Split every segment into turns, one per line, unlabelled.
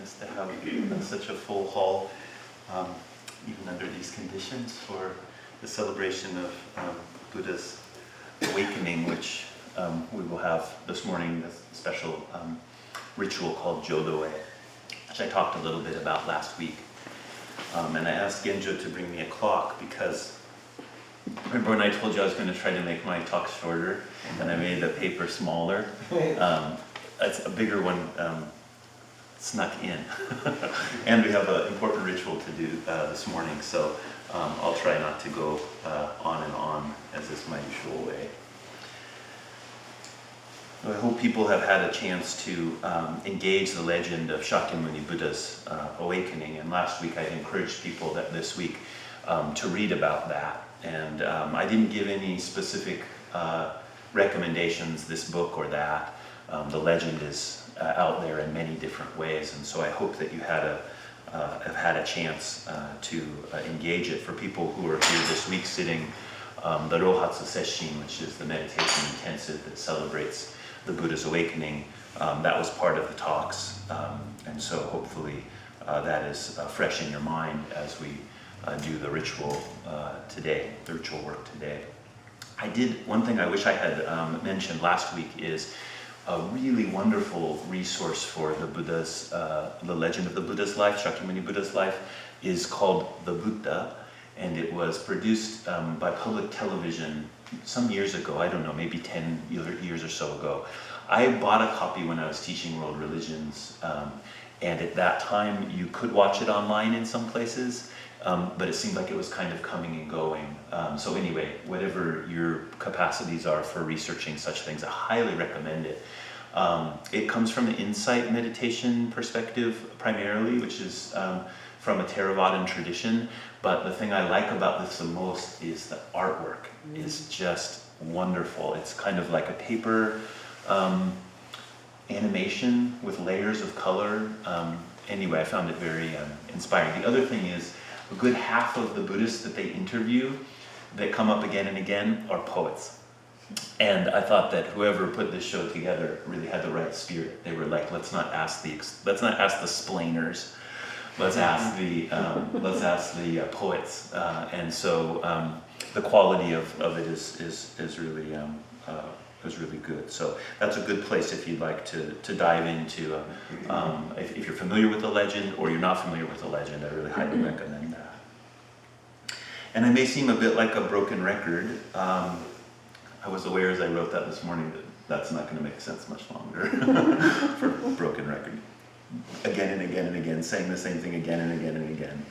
nice to have such a full hall, even under these conditions, for the celebration of Buddha's awakening, which we will have this morning, this special ritual called Jodo-e, which I talked a little bit about last week. And I asked Genjo to bring me a clock because remember when I told you I was going to try to make my talk shorter, and I made the paper smaller? It's a bigger one snuck in. And we have an important ritual to do this morning, so I'll try not to go on and on, as is my usual way. So I hope people have had a chance to engage the legend of Shakyamuni Buddha's awakening, and last week I encouraged people that this week to read about that. And I didn't give any specific recommendations, this book or that. The legend is out there in many different ways, and so I hope that you have had a chance to engage it. For people who are here this week sitting, the Rohatsu Sesshin, which is the meditation intensive that celebrates the Buddha's awakening, that was part of the talks, and so hopefully that is fresh in your mind as we do the ritual today, the ritual work today. One thing I wish I had mentioned last week is a really wonderful resource for the Buddha's, the legend of the Buddha's life, Shakyamuni Buddha's life, is called The Buddha, and it was produced by public television some years ago, I don't know, maybe 10 years or so ago. I bought a copy when I was teaching world religions, and at that time you could watch it online in some places, but it seemed like it was kind of coming and going. So anyway, whatever your capacities are for researching such things, I highly recommend it. It comes from the insight meditation perspective primarily, which is from a Theravadan tradition, but the thing I like about this the most is the artwork is just wonderful. It's kind of like a paper animation with layers of color. Anyway, I found it very inspiring. The other thing is, a good half of the Buddhists that they interview that come up again and again are poets. And I thought that whoever put this show together really had the right spirit. They were like, let's not ask the splainers, let's ask the poets. And so the quality of it is really good. So that's a good place if you'd like to dive into, if you're familiar with the legend or you're not familiar with the legend, I really highly recommend that. And I may seem a bit like a broken record. I was aware as I wrote that this morning that that's not going to make sense much longer for a broken record. Again and again and again, saying the same thing again and again and again.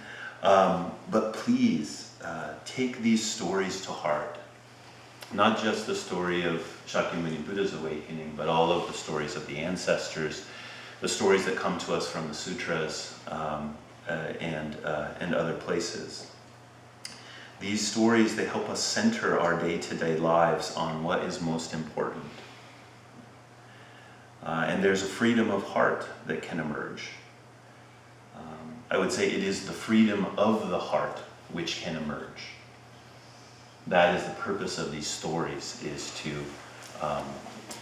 But please take these stories to heart. Not just the story of Shakyamuni Buddha's awakening, but all of the stories of the ancestors, the stories that come to us from the sutras and other places. These stories, they help us center our day-to-day lives on what is most important. And there's a freedom of heart that can emerge. I would say it is the freedom of the heart which can emerge. That is the purpose of these stories, is to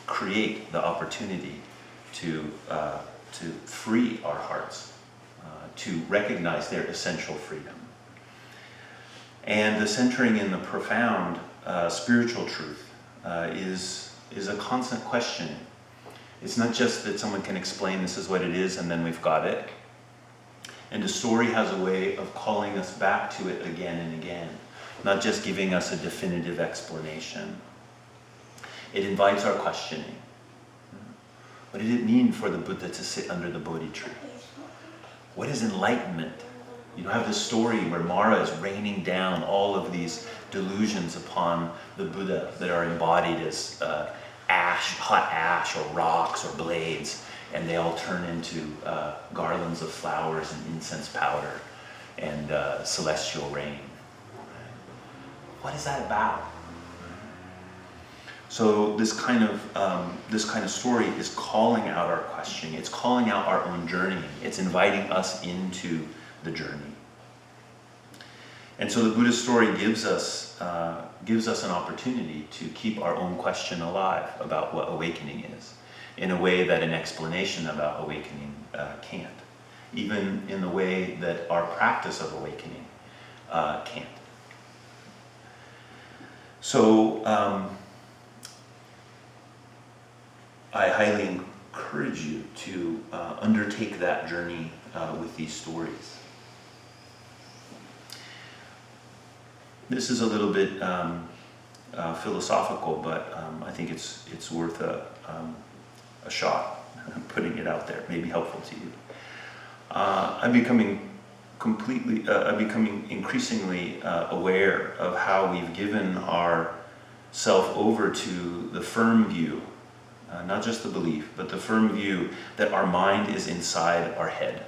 create the opportunity to free our hearts, to recognize their essential freedom. And the centering in the profound spiritual truth is a constant questioning. It's not just that someone can explain this is what it is and then we've got it. And the story has a way of calling us back to it again and again, not just giving us a definitive explanation. It invites our questioning. What did it mean for the Buddha to sit under the Bodhi tree? What is enlightenment? You have this story where Mara is raining down all of these delusions upon the Buddha that are embodied as ash, hot ash, or rocks, or blades, and they all turn into garlands of flowers and incense powder and celestial rain. What is that about? So this kind of story is calling out our questioning. It's calling out our own journey. It's inviting us into the journey. And so the Buddha's story gives us an opportunity to keep our own question alive about what awakening is, in a way that an explanation about awakening can't. even in the way that our practice of awakening can't. So I highly encourage you to undertake that journey with these stories. This is a little bit philosophical, but I think it's worth a shot. Putting it out there may be helpful to you. I'm becoming increasingly aware of how we've given ourself over to the firm view, not just the belief, but the firm view that our mind is inside our head,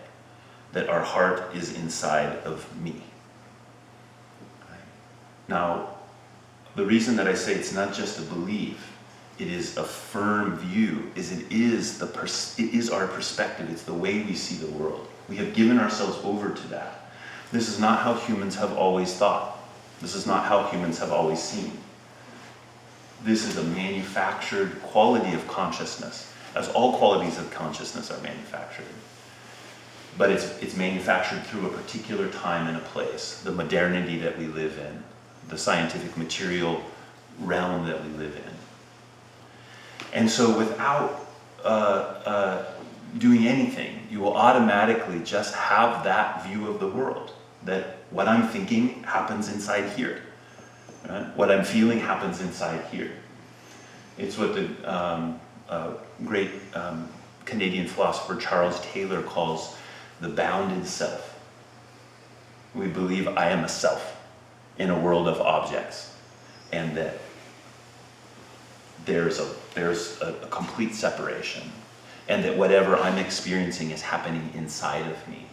that our heart is inside of me. Now, the reason that I say it's not just a belief, it is a firm view, is it is our perspective, it's the way we see the world. We have given ourselves over to that. This is not how humans have always thought. This is not how humans have always seen. This is a manufactured quality of consciousness, as all qualities of consciousness are manufactured. But it's manufactured through a particular time and a place, the modernity that we live in, the scientific material realm that we live in. And so without doing anything, you will automatically just have that view of the world, that what I'm thinking happens inside here. Right? What I'm feeling happens inside here. It's what the great Canadian philosopher Charles Taylor calls the bounded self. We believe I am a self in a world of objects, and that there's a complete separation, and that whatever I'm experiencing is happening inside of me.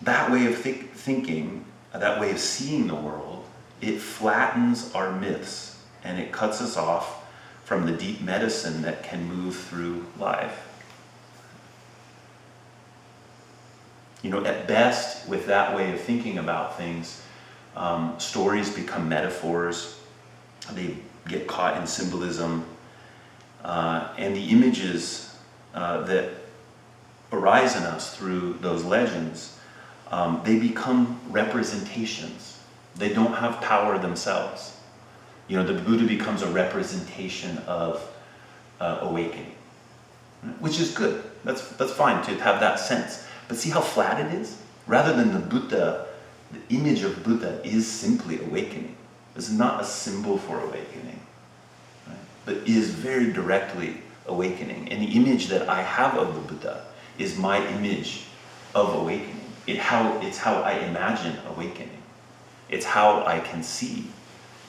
That way of thinking, that way of seeing the world, it flattens our myths, and it cuts us off from the deep medicine that can move through life. You know, at best, with that way of thinking about things, stories become metaphors. They get caught in symbolism, and the images that arise in us through those legends, they become representations. They don't have power themselves. You know, the Buddha becomes a representation of awakening, which is good. That's fine to have that sense. But see how flat it is? Rather than the Buddha, the image of Buddha is simply awakening. It's not a symbol for awakening, right? But is very directly awakening. And the image that I have of the Buddha is my image of awakening. It's how I imagine awakening. It's how I can see.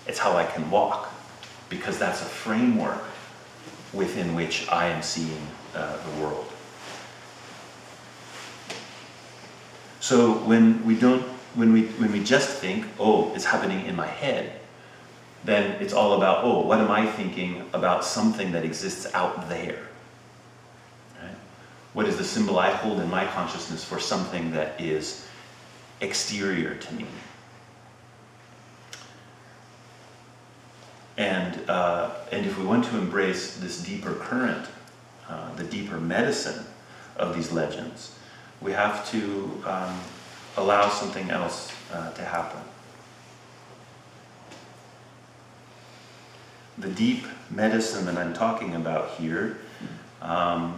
It's how I can walk. Because that's a framework within which I am seeing the world. So when we just think, oh, it's happening in my head, then it's all about, oh, what am I thinking about something that exists out there? Right? What is the symbol I hold in my consciousness for something that is exterior to me? And if we want to embrace this deeper current, the deeper medicine of these legends, we have to allow something else to happen. The deep medicine that I'm talking about here, I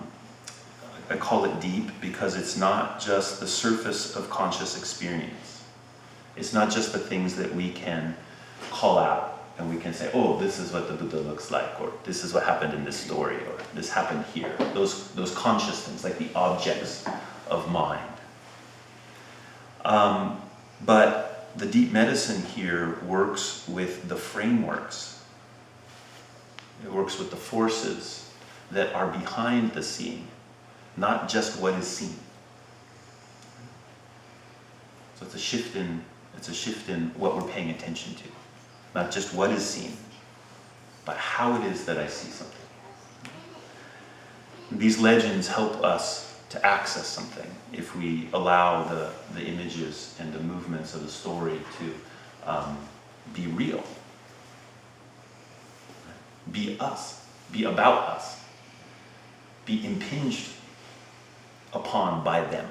call it deep because it's not just the surface of conscious experience. It's not just the things that we can call out and we can say, oh, this is what the Buddha looks like, or this is what happened in this story, or this happened here. Those conscious things, like the objects of mind. But the deep medicine here works with the frameworks. It works with the forces that are behind the seeing, not just what is seen. So it's a shift in what we're paying attention to. Not just what is seen, but how it is that I see something. These legends help us to access something if we allow the images and the movements of the story to be real. Be us. Be about us. Be impinged upon by them,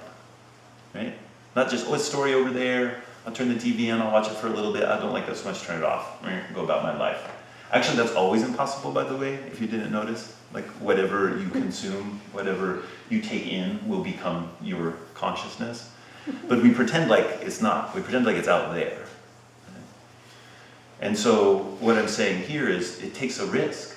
right? Not just, oh, a story over there, I'll turn the TV on, I'll watch it for a little bit, I don't like that so much, turn it off, go about my life. Actually, that's always impossible, by the way, if you didn't notice. Like, whatever you consume, whatever you take in will become your consciousness. But we pretend like it's not. We pretend like it's out there. And so what I'm saying here is it takes a risk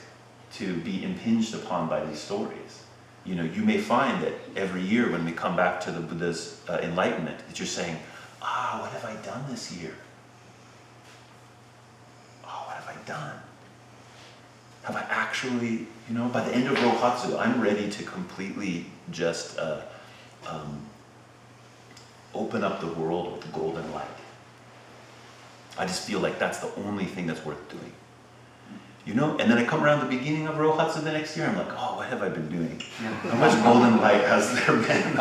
to be impinged upon by these stories. You know, you may find that every year when we come back to the Buddha's enlightenment, that you're saying, what have I done this year? What have I done? Have I actually, by the end of Rohatsu, I'm ready to completely just open up the world with golden light. I just feel like that's the only thing that's worth doing. And then I come around the beginning of Rohatsu the next year, I'm like, what have I been doing? How much golden light has there been?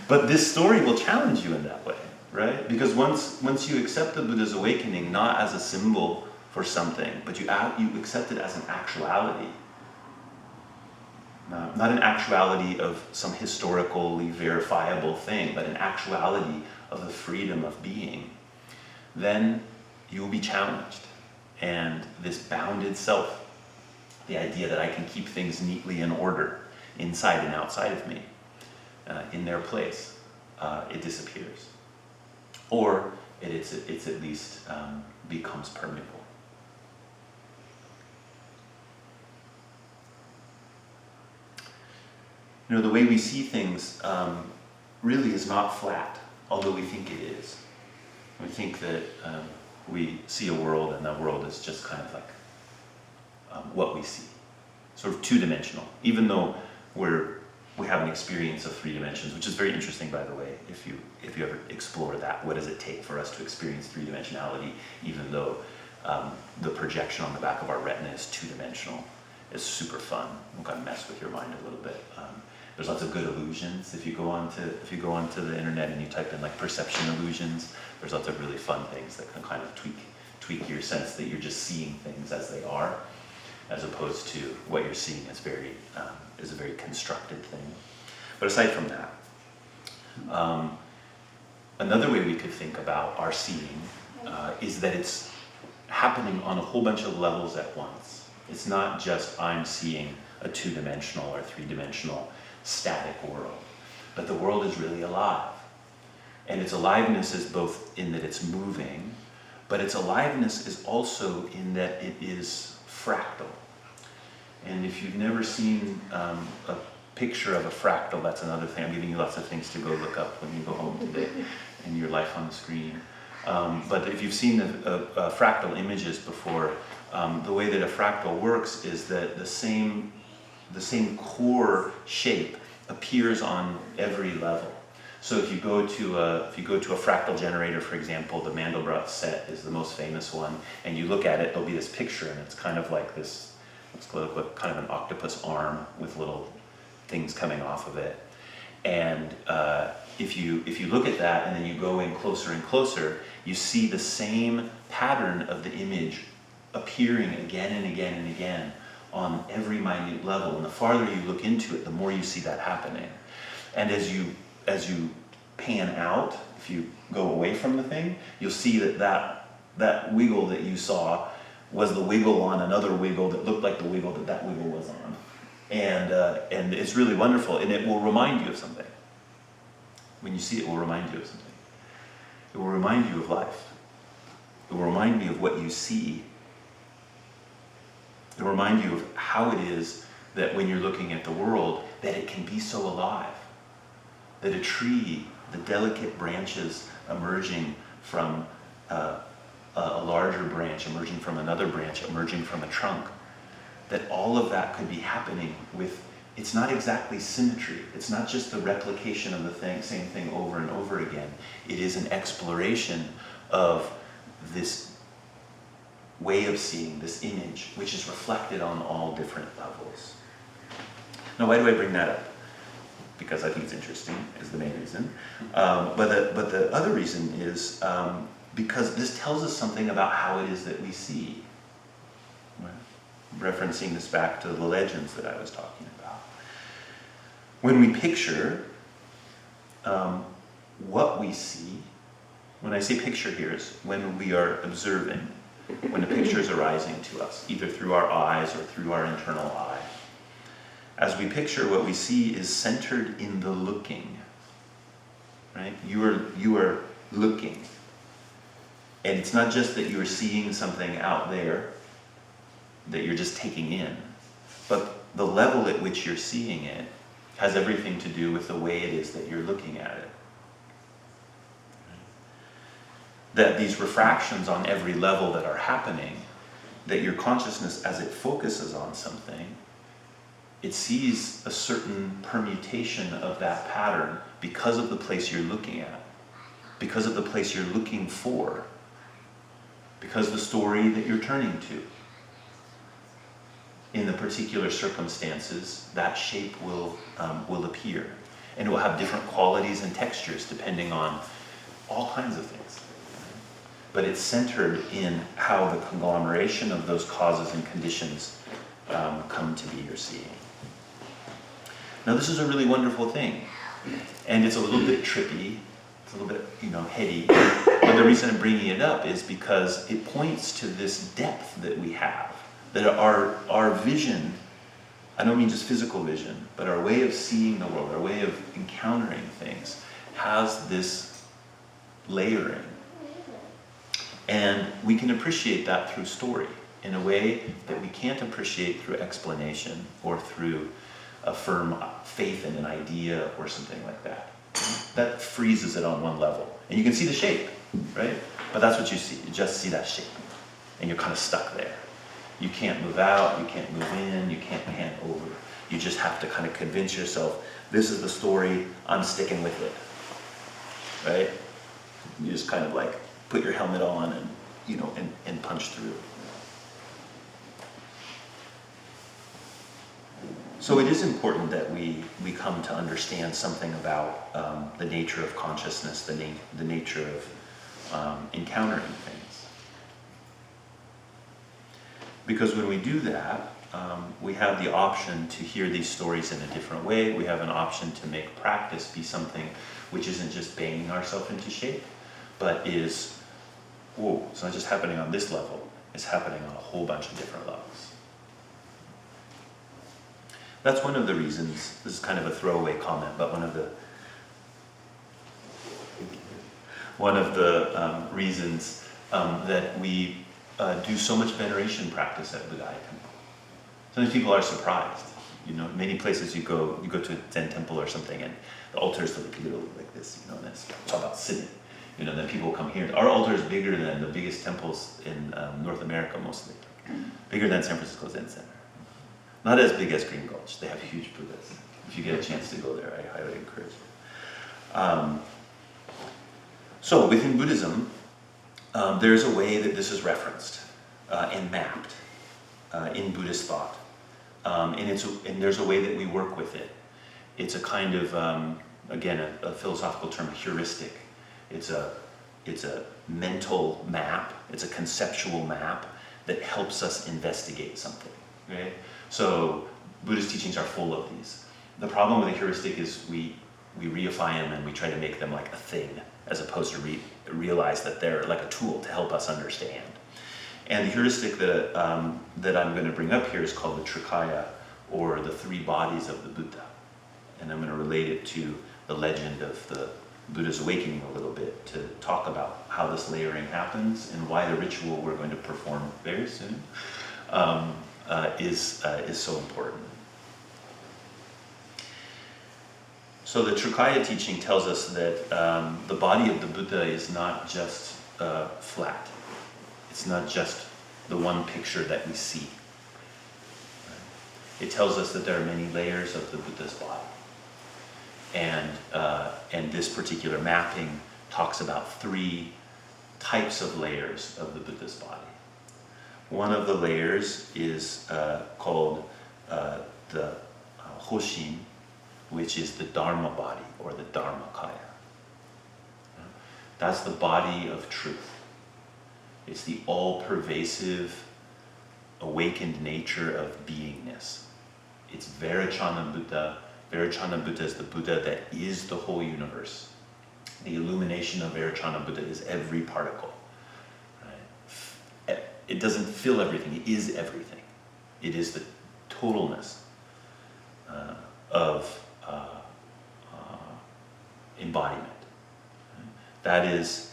But this story will challenge you in that way, right? Because once you accept the Buddha's awakening, not as a symbol for something, but you accept it as an actuality. Not an actuality of some historically verifiable thing, but an actuality of the freedom of being, then you will be challenged. And this bounded self, the idea that I can keep things neatly in order, inside and outside of me, in their place, it disappears. Or it's at least becomes permeable. The way we see things really is not flat, although we think it is. We think that we see a world and that world is just kind of like what we see, sort of two-dimensional, even though we have an experience of three dimensions, which is very interesting, by the way, if you ever explore that. What does it take for us to experience three-dimensionality, even though the projection on the back of our retina is two-dimensional? It's super fun. It'll kind of mess with your mind a little bit. There's lots of good illusions. If you go onto the internet and you type in like perception illusions, there's lots of really fun things that can kind of tweak your sense that you're just seeing things as they are, as opposed to what you're seeing is a very constructed thing. But aside from that, another way we could think about our seeing is that it's happening on a whole bunch of levels at once. It's not just I'm seeing a two-dimensional or three-dimensional static world, but the world is really alive. And its aliveness is both in that it's moving, but its aliveness is also in that it is fractal. And if you've never seen a picture of a fractal, that's another thing. I'm giving you lots of things to go look up when you go home today in your life on the screen. But if you've seen fractal images before, the way that a fractal works is that the same core shape appears on every level. So if you go to a fractal generator, for example, the Mandelbrot set is the most famous one, and you look at it, there'll be this picture, and it's kind of like this. It's like kind of an octopus arm with little things coming off of it. And if you look at that and then you go in closer and closer, you see the same pattern of the image appearing again and again and again on every minute level. And the farther you look into it, the more you see that happening. And as you pan out, if you go away from the thing, you'll see that wiggle that you saw was the wiggle on another wiggle that looked like the wiggle that wiggle was on. And it's really wonderful, and it will remind you of something. When you see it, it will remind you of something. It will remind you of life. It will remind you of what you see. It will remind you of how it is that when you're looking at the world, that it can be so alive. That a tree, the delicate branches emerging from a larger branch, emerging from another branch, emerging from a trunk, that all of that could be happening with, it's not exactly symmetry. It's not just the replication of the same thing over and over again. It is an exploration of this way of seeing, this image, which is reflected on all different levels. Now, why do I bring that up? Because I think it's interesting, is the main reason. But the other reason is because this tells us something about how it is that we see. Right? Referencing this back to the legends that I was talking about. when we picture what we see, when I say picture here, is when we are observing, when a picture is arising to us, either through our eyes or through our internal eye. As we picture, what we see is centered in the looking, right? You are looking. And it's not just that you are seeing something out there that you're just taking in, but the level at which you're seeing it has everything to do with the way it is that you're looking at it. That these refractions on every level that are happening, that your consciousness, as it focuses on something, it sees a certain permutation of that pattern because of the place you're looking at, because of the place you're looking for, because the story that you're turning to. In the particular circumstances, that shape will appear. And it will have different qualities and textures depending on all kinds of things. But it's centered in how the conglomeration of those causes and conditions come to be or seeing. Now this is a really wonderful thing. And it's a little bit trippy, it's a little bit, heady. And the reason I'm bringing it up is because it points to this depth that we have. That our vision, I don't mean just physical vision, but our way of seeing the world, our way of encountering things, has this layering. And we can appreciate that through story in a way that we can't appreciate through explanation or through a firm faith in an idea or something like that. That freezes it on one level. And you can see the shape, right? But that's what you see. You just see that shape. And you're kind of stuck there. You can't move out, you can't move in, you can't pan over. You just have to kind of convince yourself, this is the story, I'm sticking with it, right? You just kind of like put your helmet on and, and punch through. So it is important that we come to understand something about the nature of consciousness, the nature of encountering things. Because when we do that, we have the option to hear these stories in a different way. We have an option to make practice be something which isn't just banging ourselves into shape, but is, whoa, it's not just happening on this level, it's happening on a whole bunch of different levels. That's one of the reasons, this is kind of a throwaway comment, but one of the reasons that we do so much veneration practice at Buddha temple. Sometimes people are surprised. Many places you go to a Zen temple or something, and the altars look literally like this. And it's all about sitting. Then people come here. Our altar is bigger than the biggest temples in North America, mostly. Bigger than San Francisco Zen Center. Not as big as Green Gulch. They have huge Buddhas. If you get a chance to go there, I highly encourage it. So within Buddhism, there's a way that this is referenced and mapped in Buddhist thought, and there's a way that we work with it. It's a kind of, again, a philosophical term, heuristic. It's a mental map. It's a conceptual map that helps us investigate something. Right? So Buddhist teachings are full of these. The problem with a heuristic is we reify them and we try to make them like a thing, as opposed to realize that they're like a tool to help us understand. And the heuristic that I'm going to bring up here is called the Trikaya, or the three bodies of the Buddha. And I'm going to relate it to the legend of the Buddha's awakening a little bit, to talk about how this layering happens and why the ritual we're going to perform very soon is so important. So the Trikaya teaching tells us that the body of the Buddha is not just flat. It's not just the one picture that we see. It tells us that there are many layers of the Buddha's body. And this particular mapping talks about three types of layers of the Buddha's body. One of the layers is called the Hoshin, which is the Dharma body, or the Dharmakaya. That's the body of truth. It's the all-pervasive, awakened nature of beingness. It's Vairocana Buddha, Vairocana Buddha is the Buddha that is the whole universe. The illumination of Vairocana Buddha is every particle. Right? It doesn't fill everything, it is everything. It is the totalness of embodiment. That is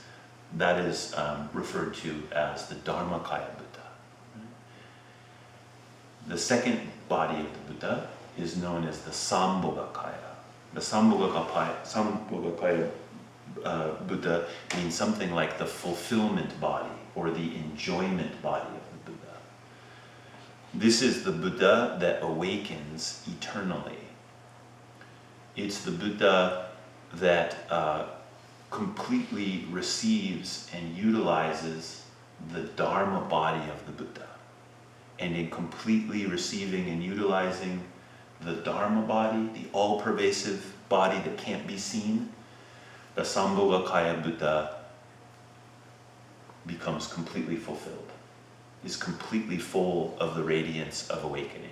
referred to as the Dharmakaya Buddha. The second body of the Buddha is known as the Sambhogakaya. The Sambhogakaya Buddha means something like the fulfillment body or the enjoyment body of the Buddha. This is the Buddha that awakens eternally. It's the Buddha that completely receives and utilizes the Dharma body of the Buddha. And in completely receiving and utilizing the Dharma body, the all-pervasive body that can't be seen, the Sambhogakaya Buddha becomes completely fulfilled, is completely full of the radiance of awakening.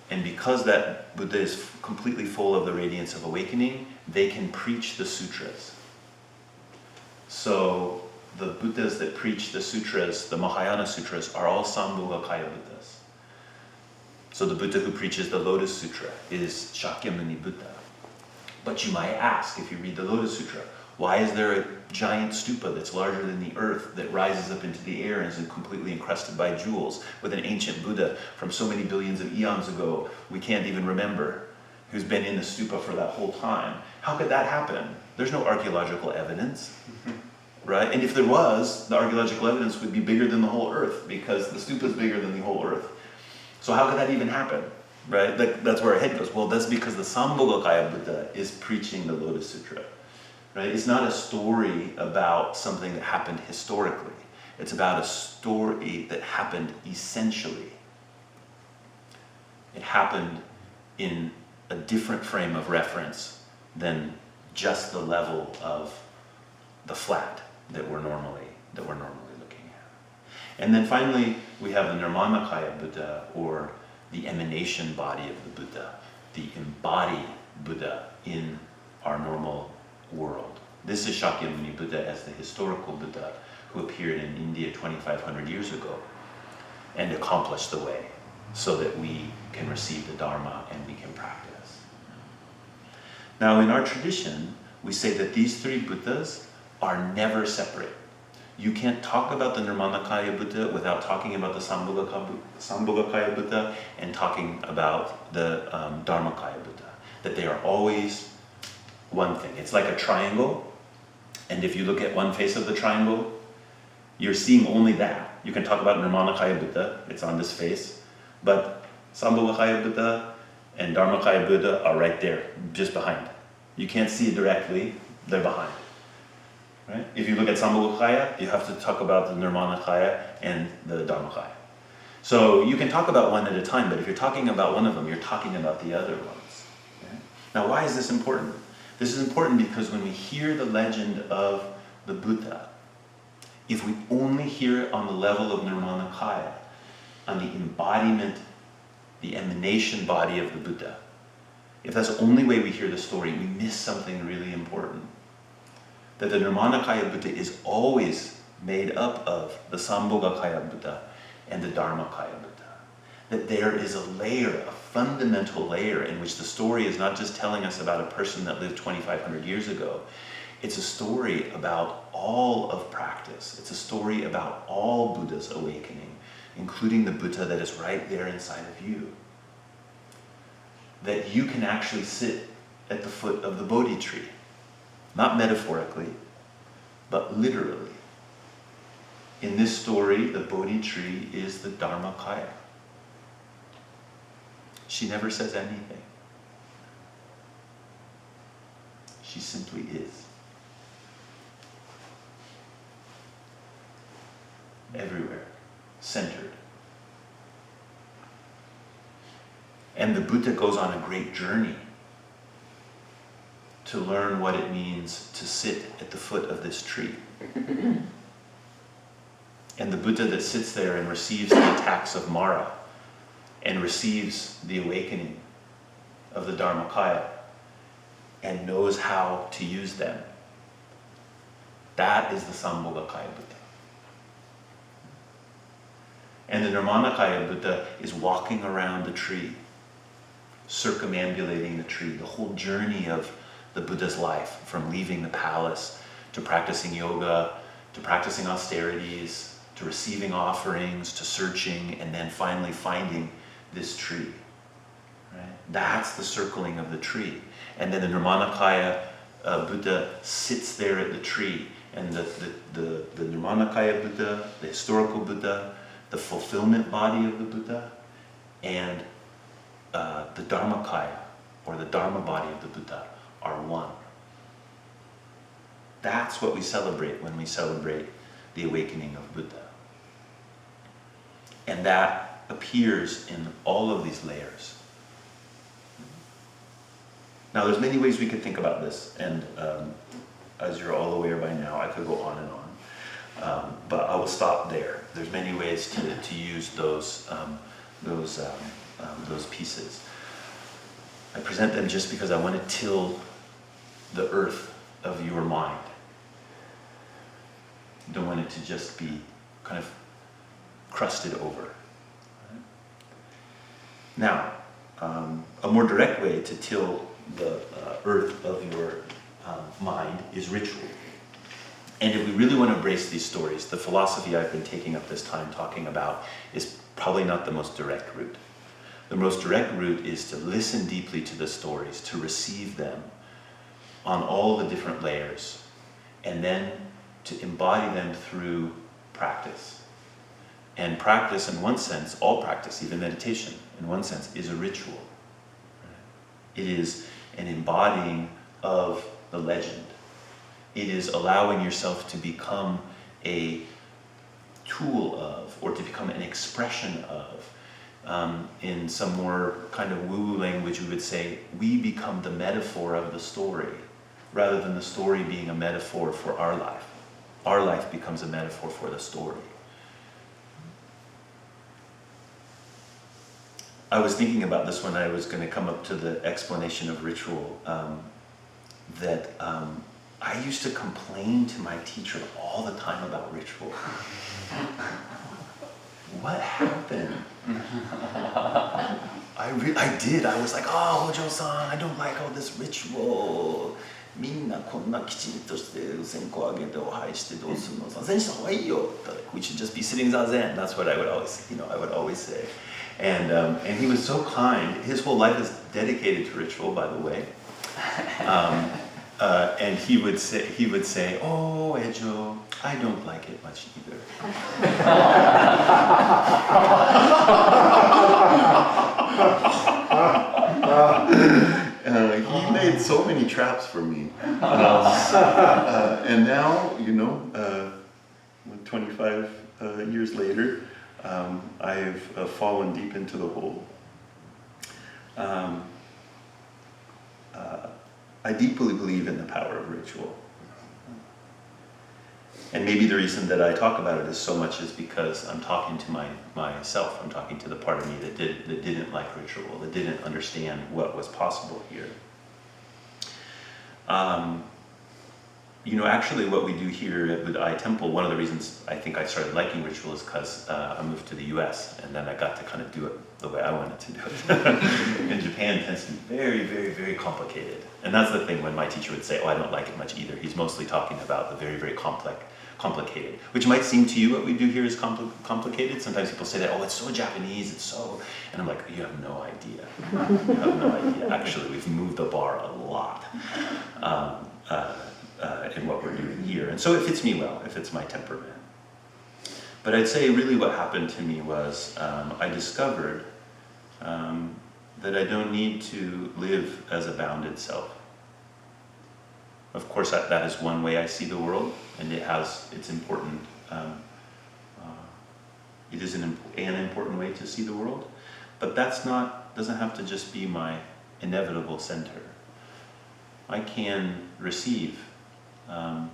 And because that Buddha is completely full of the radiance of awakening, they can preach the sutras. So the Buddhas that preach the sutras, the Mahayana sutras, are all Sambhogakaya Buddhas. So the Buddha who preaches the Lotus Sutra is Shakyamuni Buddha. But you might ask, if you read the Lotus Sutra, why is there a giant stupa that's larger than the earth that rises up into the air and is completely encrusted by jewels with an ancient Buddha from so many billions of eons ago we can't even remember, who's been in the stupa for that whole time? How could that happen? There's no archaeological evidence, right? And if there was, the archaeological evidence would be bigger than the whole earth because the stupa is bigger than the whole earth. So how could that even happen, right? That's where our head goes. Well, that's because the Sambhogakaya Buddha is preaching the Lotus Sutra. Right? It's not a story about something that happened historically. It's about a story that happened essentially. It happened in a different frame of reference than just the level of the flat that we're normally looking at. And then finally, we have the Nirmanakaya Buddha, or the emanation body of the Buddha, the embodied Buddha in our normal world. This is Shakyamuni Buddha as the historical Buddha who appeared in India 2,500 years ago and accomplished the way so that we can receive the Dharma and we can practice. Now in our tradition, we say that these three Buddhas are never separate. You can't talk about the Nirmanakaya Buddha without talking about the Sambhogakaya Buddha and talking about the Dharmakaya Buddha. That they are always one thing. It's like a triangle, and if you look at one face of the triangle, you're seeing only that. You can talk about Nirmanakaya Buddha, it's on this face, but Sambhogakaya Buddha and Dharmakaya Buddha are right there, just behind. You can't see it directly, they're behind. Right? If you look at Sambhogakaya, you have to talk about the Nirmanakaya and the Dharmakaya. So you can talk about one at a time, but if you're talking about one of them, you're talking about the other ones. Okay? Now why is this important? This is important because when we hear the legend of the Buddha, if we only hear it on the level of Nirmanakaya, on the embodiment, the emanation body of the Buddha, if that's the only way we hear the story, we miss something really important. That the Nirmanakaya Buddha is always made up of the Sambhogakaya Buddha and the Dharmakaya Buddha. That there is a layer, a fundamental layer in which the story is not just telling us about a person that lived 2,500 years ago. It's a story about all of practice. It's a story about all Buddha's awakening, including the Buddha that is right there inside of you. That you can actually sit at the foot of the Bodhi tree. Not metaphorically, but literally. In this story, the Bodhi tree is the Dharmakaya. She never says anything. She simply is. Everywhere, centered. And the Buddha goes on a great journey to learn what it means to sit at the foot of this tree. And the Buddha that sits there and receives the attacks of Mara and receives the awakening of the Dharmakaya and knows how to use them. That is the Sambhogakaya Buddha. And the Nirmanakaya Buddha is walking around the tree, circumambulating the tree, the whole journey of the Buddha's life, from leaving the palace to practicing yoga, to practicing austerities, to receiving offerings, to searching, and then finally finding this tree. Right? That's the circling of the tree. And then the Nirmanakaya Buddha sits there at the tree, and the Nirmanakaya Buddha, the historical Buddha, the fulfillment body of the Buddha, and the Dharmakaya, or the Dharma body of the Buddha, are one. That's what we celebrate when we celebrate the awakening of Buddha. And that appears in all of these layers. Now, there's many ways we could think about this, and as you're all aware by now, I could go on and on, but I will stop there. There's many ways to use those pieces. I present them just because I want to till the earth of your mind. I don't want it to just be kind of crusted over. Now, a more direct way to till the earth of your mind is ritual. And if we really want to embrace these stories, the philosophy I've been taking up this time talking about is probably not the most direct route. The most direct route is to listen deeply to the stories, to receive them on all the different layers, and then to embody them through practice. And practice, in one sense, all practice, even meditation, in one sense, is a ritual. It is an embodying of the legend. It is allowing yourself to become a tool of, or to become an expression of. In some more kind of woo language, we would say, we become the metaphor of the story, rather than the story being a metaphor for our life. Our life becomes a metaphor for the story. I was thinking about this when I was going to come up to the explanation of ritual, that I used to complain to my teacher all the time about ritual. What happened? I did. I was like, oh, Hojo-san, I don't like all this ritual. みんなこんなきちんとして線香あげてお拝してどうするの？座禅した方がいいよ. We should just be sitting zazen. That's what I would always say. And he was so kind. His whole life is dedicated to ritual, by the way. And he would say, oh, Ejo, I don't like it much either. He made so many traps for me. And now, 25 years later, I've fallen deep into the hole. I deeply believe in the power of ritual. And maybe the reason that I talk about it so much is because I'm talking to myself. I'm talking to the part of me that didn't like ritual, that didn't understand what was possible here. Actually what we do here at Jodo-e Temple, one of the reasons I think I started liking ritual is because I moved to the US, and then I got to kind of do it the way I wanted to do it. And Japan tends to be very, very, very complicated. And that's the thing when my teacher would say, oh, I don't like it much either. He's mostly talking about the very, very complicated, which might seem to you what we do here is complicated. Sometimes people say that, oh, it's so Japanese, it's so... And I'm like, you have no idea. You have no idea. Actually, we've moved the bar a lot. In what we're doing here. And so it fits me well, it fits my temperament. But I'd say really what happened to me was I discovered that I don't need to live as a bounded self. Of course, that is one way I see the world, and it's important. It is an important way to see the world, but doesn't have to just be my inevitable center. I can receive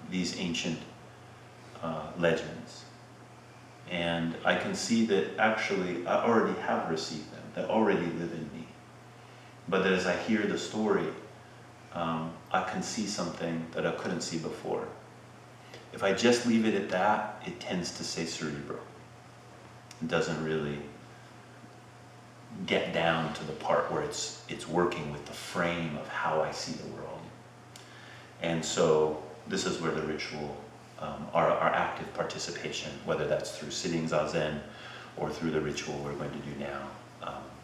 these ancient legends, and I can see that actually I already have received them. that already live in me. But that as I hear the story, I can see something that I couldn't see before. If I just leave it at that, it tends to say cerebral. It doesn't really get down to the part where it's working with the frame of how I see the world. And so this is where the ritual, our active participation, whether that's through sitting zazen or through the ritual we're going to do now,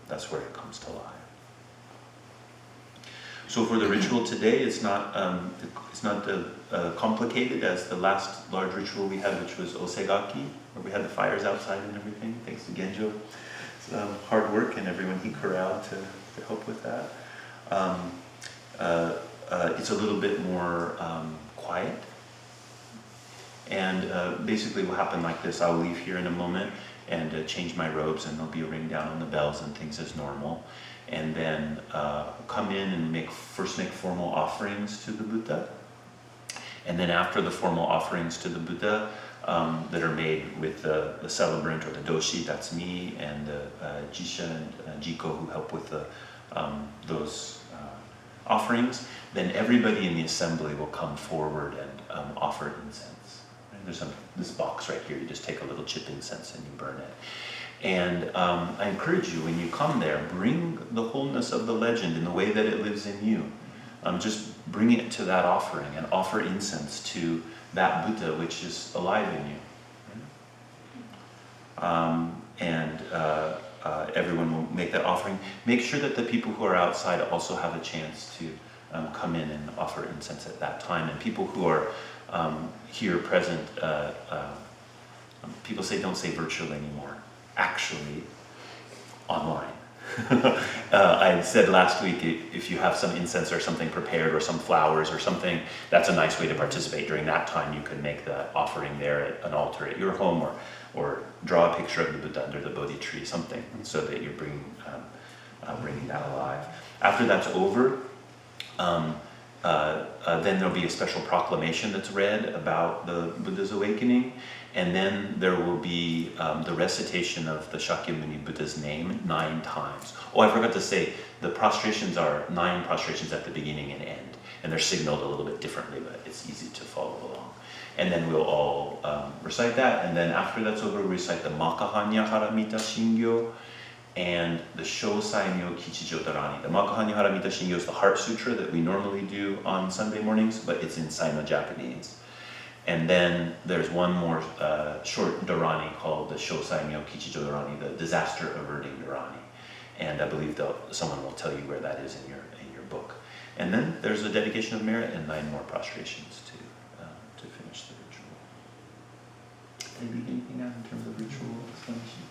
that's where it comes to life. So for the ritual today, it's not complicated as the last large ritual we had, which was osegaki, where we had the fires outside and everything, thanks to Genjo. It's hard work, and everyone he corralled to help with that. It's a little bit more quiet. And basically what happened like this, I'll leave here in a moment and change my robes, and there'll be a ring down on the bells and things as normal. And then come in and first make formal offerings to the Buddha. And then after the formal offerings to the Buddha that are made with the celebrant or the doshi, that's me, and the jisha and jiko who help with those offerings, then everybody in the assembly will come forward and offer incense. And there's this box right here, you just take a little chip incense and you burn it. And I encourage you, when you come there, bring the wholeness of the legend in the way that it lives in you. Just bring it to that offering and offer incense to that Buddha which is alive in you. Everyone will make that offering. Make sure that the people who are outside also have a chance to come in and offer incense at that time. And people who are here present, people don't say virtual anymore. Actually, online. I said last week, if you have some incense or something prepared or some flowers or something, that's a nice way to participate. During that time, you can make the offering there at an altar at your home, or draw a picture of the Buddha under the Bodhi tree, something, so that you're bringing that alive. After that's over, then there'll be a special proclamation that's read about the Buddha's awakening. And then there will be the recitation of the Shakyamuni Buddha's name 9 times. Oh, I forgot to say, the prostrations are 9 prostrations at the beginning and end. And they're signaled a little bit differently, but it's easy to follow along. And then we'll all recite that. And then after that's over, we recite the Makahanya Haramita Shingyo and the Shosai Myo Kichijo Dharani. The Makahanya Haramita Shingyo is the Heart Sutra that we normally do on Sunday mornings, but it's in Sino-Japanese. And then there's one more short dharani called the Shosai Myo Kichijo Dharani, the disaster averting dharani. And I believe someone will tell you where that is in your book. And then there's a dedication of merit and 9 more prostrations to finish the ritual. Did I leave anything out in terms of ritual explanation?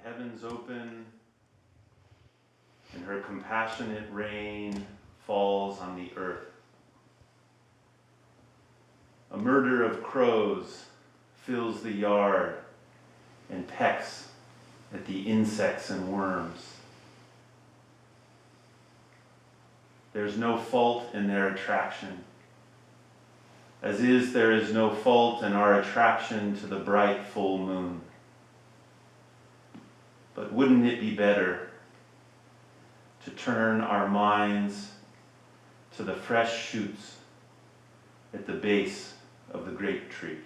heavens open and her compassionate rain falls on the earth. A murder of crows fills the yard and pecks at the insects and worms. There's no fault in their attraction, as is there is no fault in our attraction to the bright full moon. But wouldn't it be better to turn our minds to the fresh shoots at the base of the grape tree?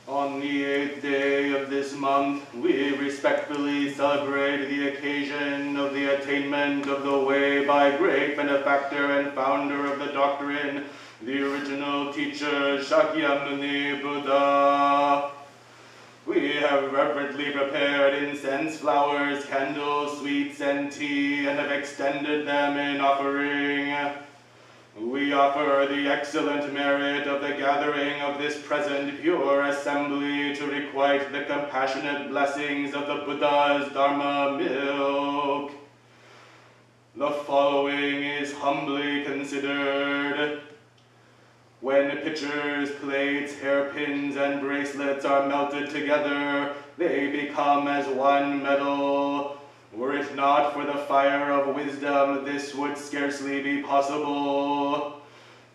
On the 8th day of this month, we respectfully celebrate the occasion of the attainment of the way by great benefactor and founder of the doctrine, the original teacher Shakyamuni Buddha. We have reverently prepared incense, flowers, candles, sweets, and tea, and have extended them in offering. We offer the excellent merit of the gathering of this present pure assembly to requite the compassionate blessings of the Buddha's Dharma milk. The following is humbly considered. When pitchers, plates, hairpins, and bracelets are melted together, they become as one metal. Were it not for the fire of wisdom, this would scarcely be possible.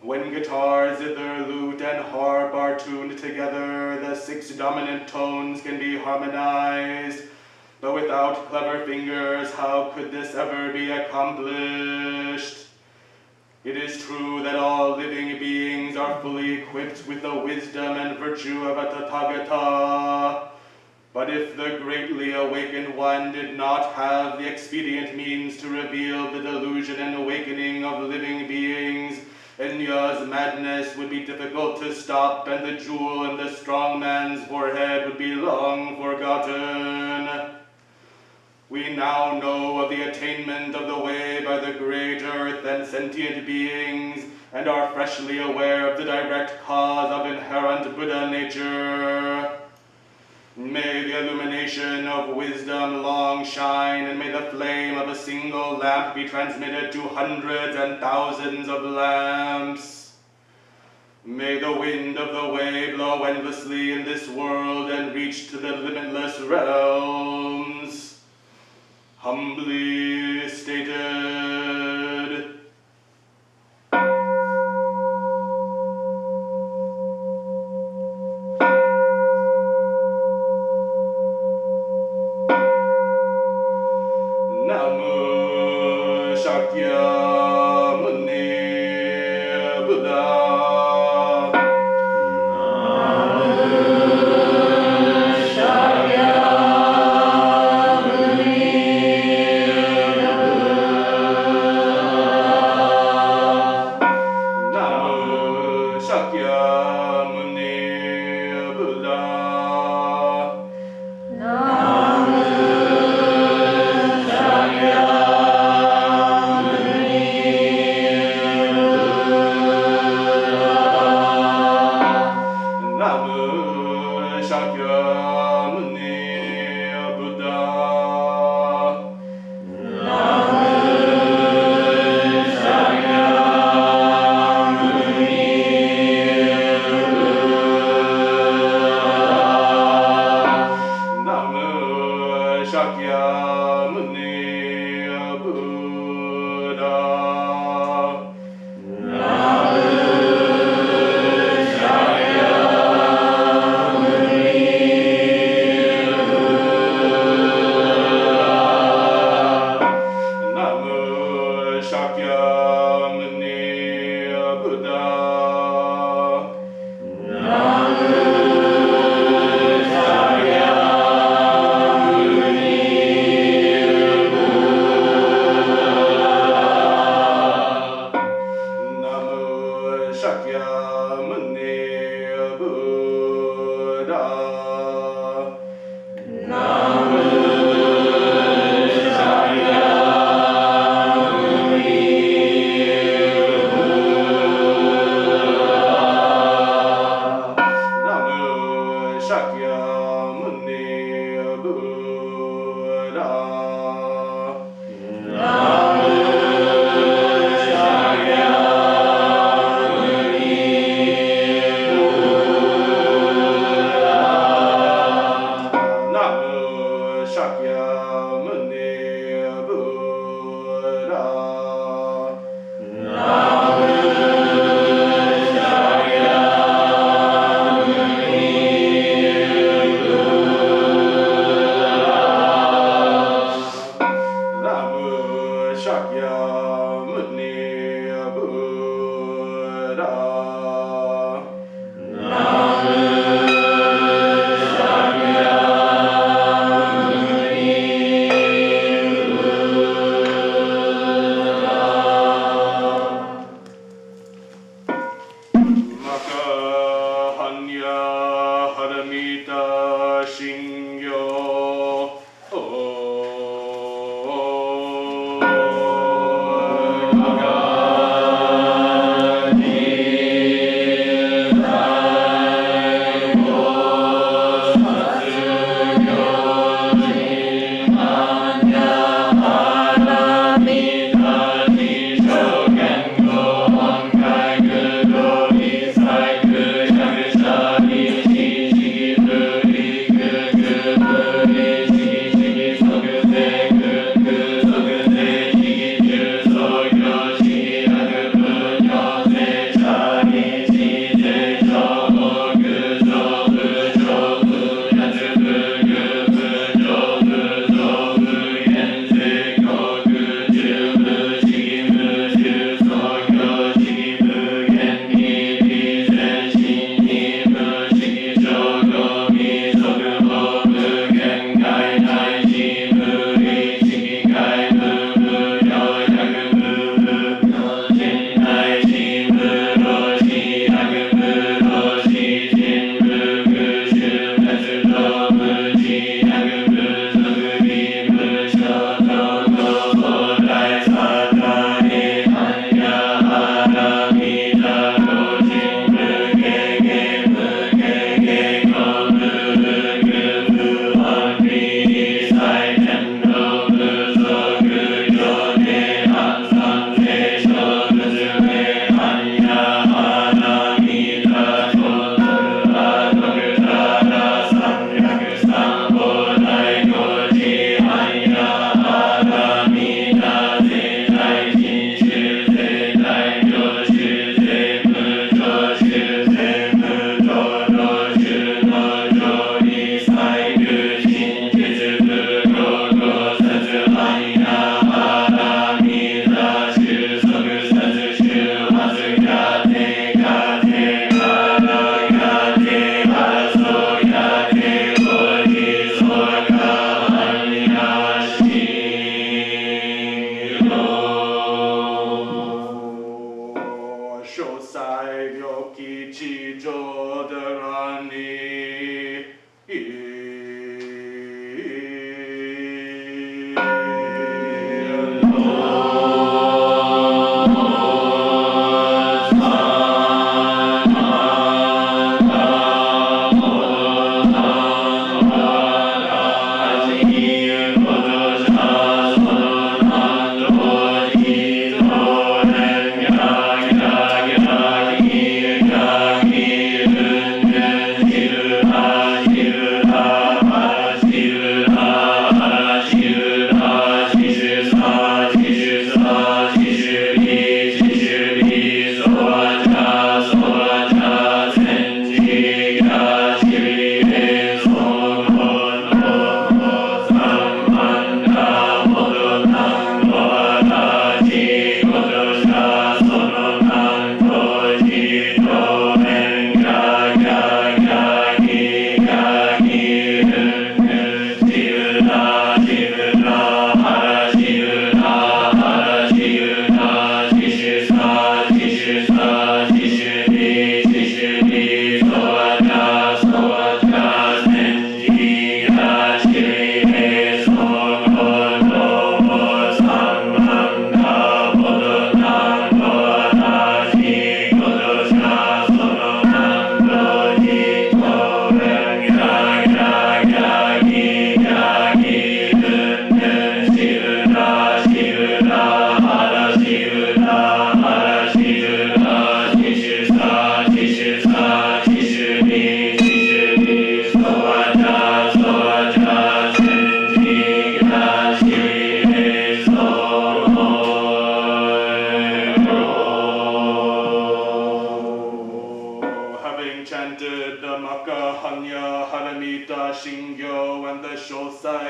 When guitar, zither, lute, and harp are tuned together, the 6 dominant tones can be harmonized. But without clever fingers, how could this ever be accomplished? It is true that all living beings are fully equipped with the wisdom and virtue of a Tathagata. But if the greatly awakened one did not have the expedient means to reveal the delusion and awakening of living beings, Enya's madness would be difficult to stop, and the jewel in the strong man's forehead would be long forgotten. We now know of the attainment of the way by the great earth and sentient beings, and are freshly aware of the direct cause of inherent Buddha nature. May the illumination of wisdom long shine, and may the flame of a single lamp be transmitted to hundreds and thousands of lamps. May the wind of the way blow endlessly in this world and reach to the limitless realms. Humbly stated. Namu Shakyamuni Buddha.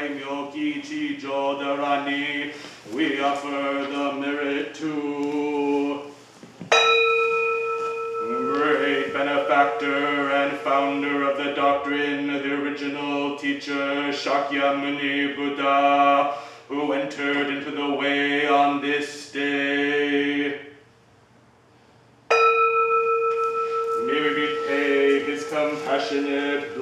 Daimyo Kichi Jodo-e, we offer the merit to great benefactor and founder of the doctrine, the original teacher Shakyamuni Buddha, who entered into the way on this day. May we repay his compassionate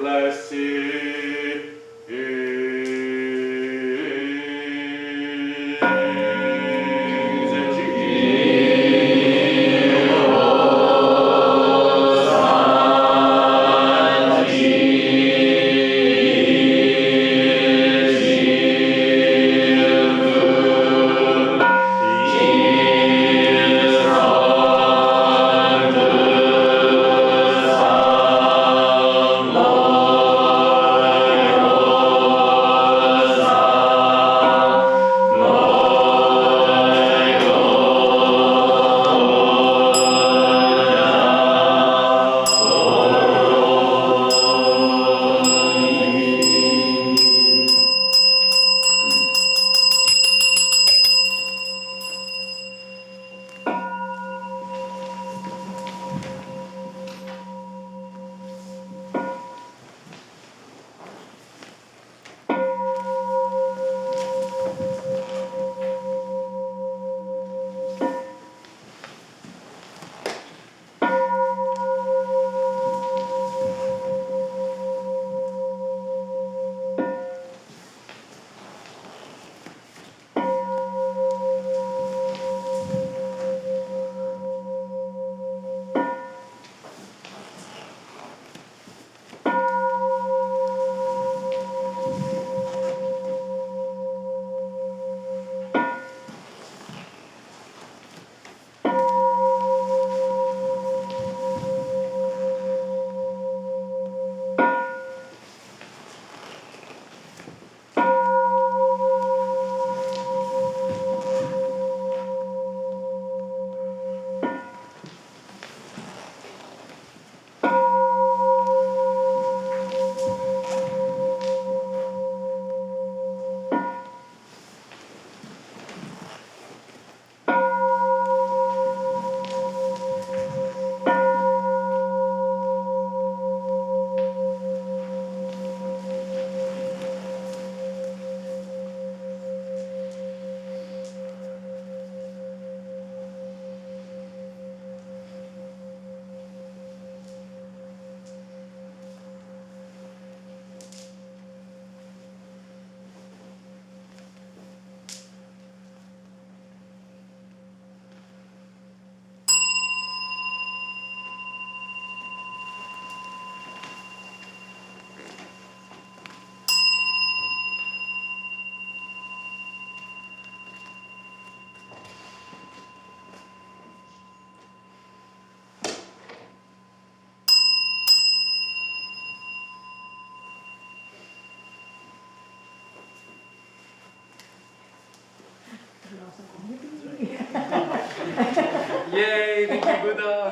Yay, thank you, Buddha.